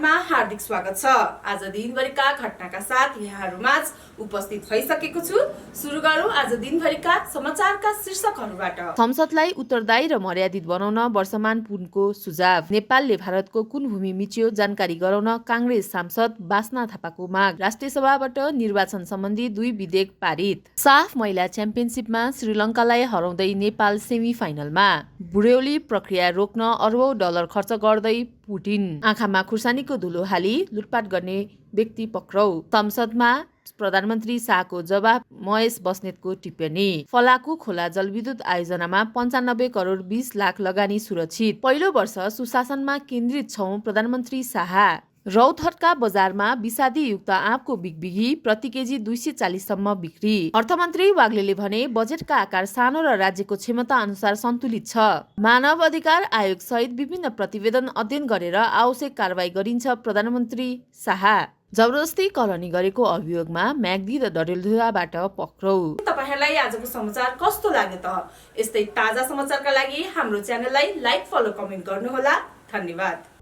समाचारमा हार्दिक स्वागत छ। आज दिनभरिका घटनाका साथ यहाँहरूमाझ उपस्थित भइसकेको छु। सुरु गरौँ आज दिनभरिका समाचारका शीर्षकहरूबाट। संसदलाई उत्तरदायी र मर्यादित बनाउन वर्षमान पुनको सुझाव। नेपालले भारतको कुन भूमि मिच्यो जानकारी गराउन कांग्रेस सांसद बासना थापाको माग। राष्ट्रिय सभाबाट निर्वाचन सम्बन्धी 2 विधेयक पारित। साफ महिला च्याम्पियनसिपमा श्रीलङ्कालाई हराउँदै नेपाल सेमी फाइनलमा। बुढ्यौली प्रक्रिया रोक्न अरबौं डलर खर्च गर्दै पुटिन। आँखामा खुर्सानीको धुलो हाली लुटपाट गर्ने व्यक्ति पक्राउ। संसदमा प्रधानमन्त्री शाहको जवाफ। महेश बस्नेतको टिप्पणी। फलाकु खोला जलविद्युत आयोजनामा 95 करोड 20 लाख लगानी सुरक्षित। पहिलो वर्ष सुशासनमा केन्द्रित छौं प्रधानमन्त्री शाह। रौतहटका बजारमा विषादीयुक्त आँपको बिगबिगी प्रति केजी 240 सम्म बिक्री। अर्थमन्त्री वाग्लेले भने बजेटका आकार सानो र राज्यको क्षमता अनुसार सन्तुलित छ। मानव अधिकार आयोग सहित विभिन्न प्रतिवेदन अध्ययन गरेर आवश्यक कारबाही गरिन्छ प्रधानमन्त्री शाह। जबरजस्ती कलनी गरेको अभियोगमा म्याग्दी र डडेलधुराबाट पक्राउ। तपाईहरुलाई आजको समाचार कस्तो लाग्यो त? यस्तै ताजा समाचारका लागि हाम्रो च्यानललाई लाइक, फलो, कमेन्ट गर्नुहोला। धन्यवाद।